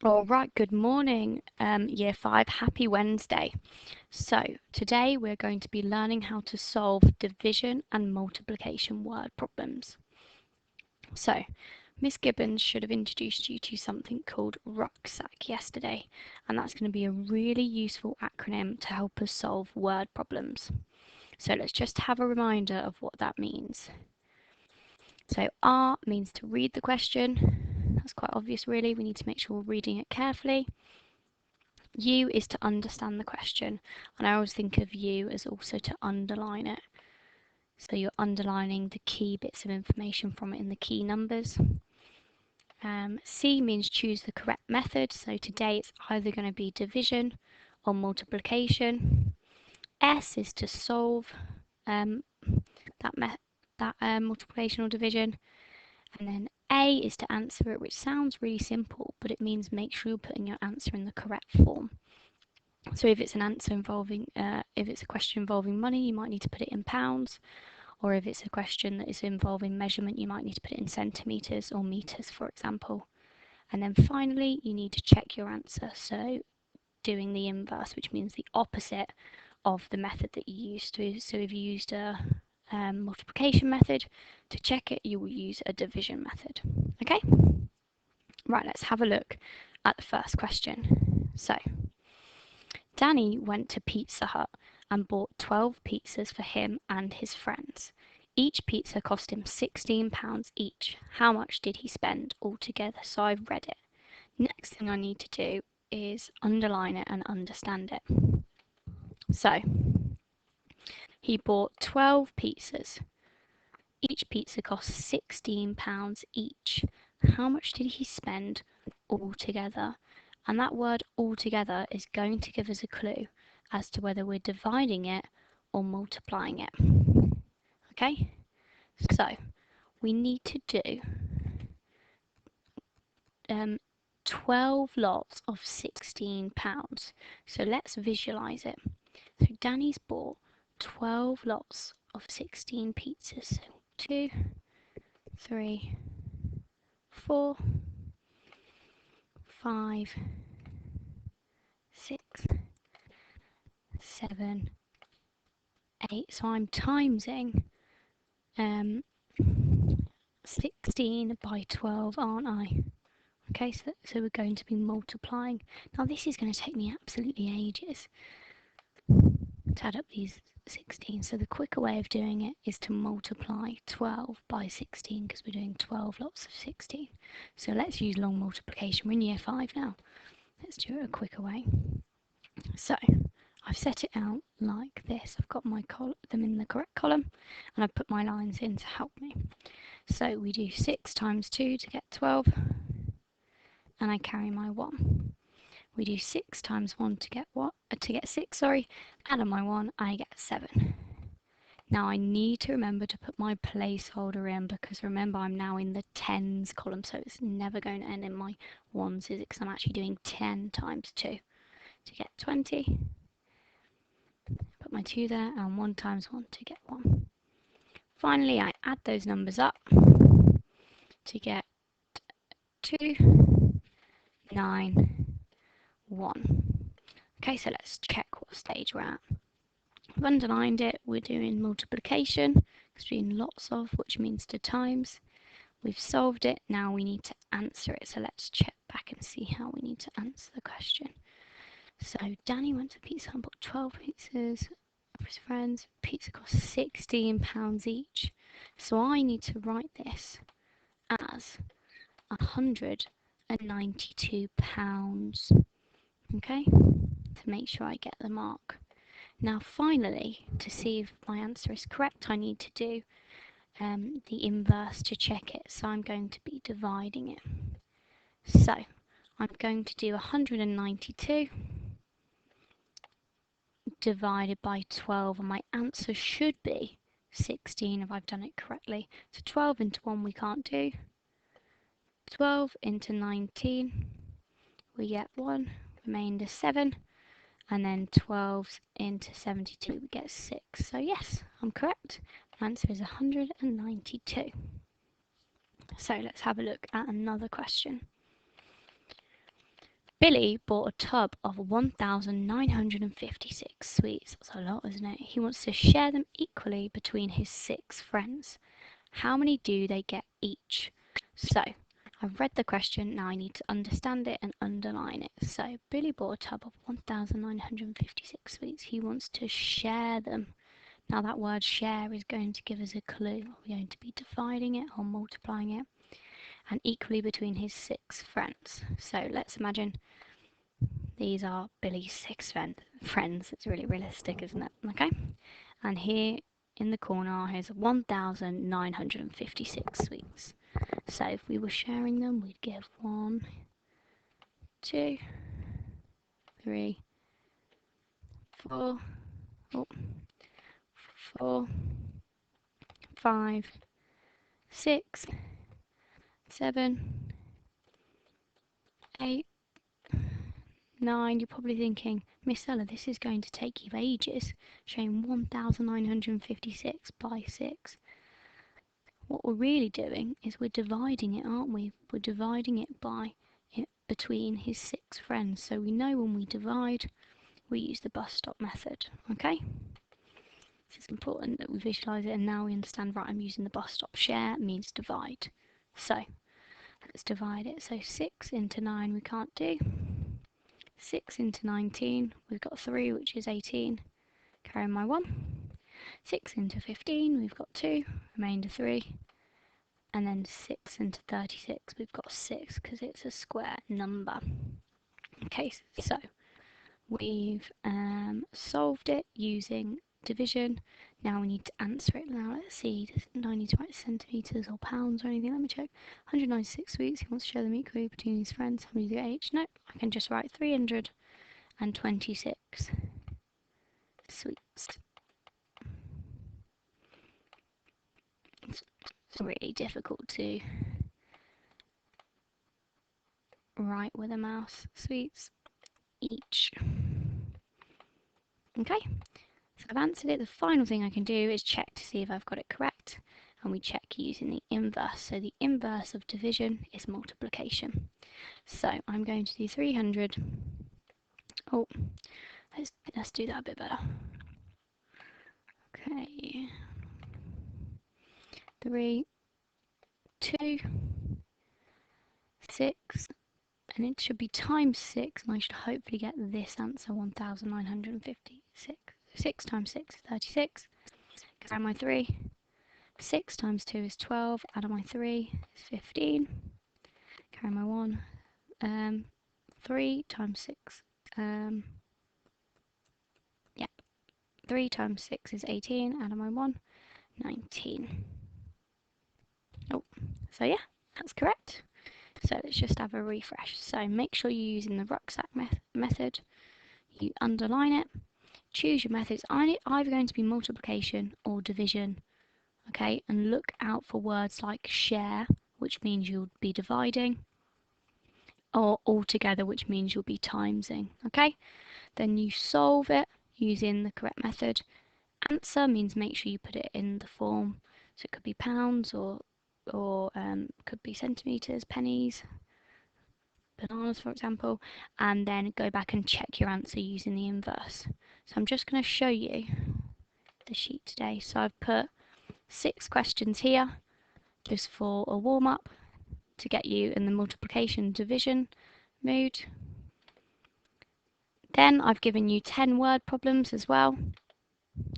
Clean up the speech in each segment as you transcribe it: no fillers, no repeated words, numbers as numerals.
All right, good morning, Year 5. Happy Wednesday. So, today we're going to be learning how to solve division and multiplication word problems. So, Miss Gibbons should have introduced you to something called rucksack yesterday, and that's going to be a really useful acronym to help us solve word problems. So, let's just have a reminder of what that means. So, R means to read the question. That's quite obvious, really. We need to make sure we're reading it carefully. U is to understand the question, and I always think of U as also to underline it. So you're underlining the key bits of information from it in the key numbers. C means choose the correct method. So today it's either going to be division or multiplication. S is to solve that multiplication or division. And then A is to answer it, which sounds really simple, but it means make sure you're putting your answer in the correct form. So if it's an answer involving, if it's a question involving money, you might need to put it in pounds, or if it's a question that is involving measurement, you might need to put it in centimetres or metres, for example. And then finally, you need to check your answer. So doing the inverse, which means the opposite of the method that you used to. So if you used a multiplication method, to check it, you will use a division method. Okay? Right, let's have a look at the first question. So, Danny went to Pizza Hut and bought 12 pizzas for him and his friends. Each pizza cost him £16 each. How much did he spend altogether? So I've read it. Next thing I need to do is underline it and understand it. So, he bought 12 pizzas. Each pizza cost £16 each. How much did he spend altogether? And that word altogether is going to give us a clue as to whether we're dividing it or multiplying it. Okay, so we need to do 12 lots of £16. So let's visualize it. So Danny's bought 12 lots of 16 pizzas. So 2, 3, 4, 5, 6, 7, 8. So I'm timesing 16 by 12, aren't I? Okay, so we're going to be multiplying. Now this is going to take me absolutely ages to add up these 16. So the quicker way of doing it is to multiply 12 by 16 because we're doing 12 lots of 16. So let's use long multiplication. We're in year 5 now. Let's do it a quicker way. So I've set it out like this. I've got them in the correct column and I've put my lines in to help me. So we do 6 times 2 to get 12 and I carry my 1. We do 6 times 1 to get 6, add on my 1, I get 7. Now I need to remember to put my placeholder in because remember I'm now in the tens column, so it's never going to end in my ones, is it? Because I'm actually doing 10 times 2 to get 20. Put my 2 there and 1 times 1 to get 1. Finally, I add those numbers up to get 2, 9, 1. Okay, so let's check what stage we're at. I've underlined it. We're doing multiplication because we're doing lots of, which means to times. We've solved it. Now we need to answer it. So let's check back and see how we need to answer the question. So Danny went to Pizza Hut and bought 12 pizzas for his friends. Pizza cost £16 each. So I need to write this as £192. Okay, to make sure I get the mark. Now finally, to see if my answer is correct, I need to do the inverse to check it. So I'm going to be dividing it. So I'm going to do 192 divided by 12 and my answer should be 16 if I've done it correctly. So 12 into 1 we can't do. 12 into 19 we get 1, remainder 7. And then 12 into 72 we get 6. So yes, I'm correct. My answer is 192. So let's have a look at another question. Billy bought a tub of 1,956 sweets. That's a lot, isn't it? He wants to share them equally between his 6 friends. How many do they get each? So, I've read the question, now I need to understand it and underline it. So, Billy bought a tub of 1,956 sweets. He wants to share them. Now that word share is going to give us a clue. We're going to be dividing it or multiplying it, and equally between his 6 friends. So let's imagine these are Billy's 6 friends. It's really realistic, isn't it? Okay. And here in the corner, here's 1,956 sweets. So if we were sharing them, we'd give 1, 2, 3, 4, 4, 5, 6, 7, 8, 9. You're probably thinking, Miss Ella, this is going to take you ages, showing 1,956 by 6. What we're really doing is we're dividing it, aren't we? We're dividing it between his 6 friends. So we know when we divide, we use the bus stop method, okay? It's important that we visualise it, and now we understand, right, I'm using the bus stop. Share means divide. So let's divide it. So 6 into 9 we can't do. 6 into 19, we've got 3, which is 18. Carry my 1. 6 into 15, we've got 2, remainder 3. And then 6 into 36, we've got 6 because it's a square number. Okay, so we've solved it using division. Now we need to answer it. Now let's see, do I need to write centimetres or pounds or anything? Let me check. 196 sweets, he wants to share them equally between his friends. How many do they each? No, I can just write 326 sweets. It's really difficult to write with a mouse. Sweets each. Okay, so I've answered it. The final thing I can do is check to see if I've got it correct, and we check using the inverse. So the inverse of division is multiplication. So I'm going to do 300. Oh, let's do that a bit better. Okay, 3, 2, 6, and it should be times 6, and I should hopefully get this answer, 1,956. 6 times 6 is 36. Carry my 3. 6 times 2 is 12. Add on my 3 is 15. Carry my 1. 3 times 6. 3 times 6 is 18. Add on my 1. 19. Oh, so yeah, that's correct. So let's just have a refresh. So make sure you're using the rucksack method. You underline it. Choose your methods. Either going to be multiplication or division. Okay, and look out for words like share, which means you'll be dividing, or altogether, which means you'll be timesing. Okay, then you solve it using the correct method. Answer means make sure you put it in the form, so it could be pounds or could be centimeters, pennies, bananas, for example, and then go back and check your answer using the inverse. So I'm just going to show you the sheet today. So I've put 6 questions here just for a warm-up to get you in the multiplication division mood. Then I've given you 10 word problems as well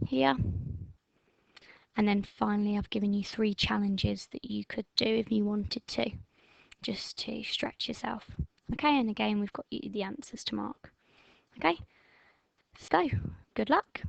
here. And then finally I've given you 3 challenges that you could do if you wanted to, just to stretch yourself. Okay, and again we've got you the answers to mark. Okay, so good luck.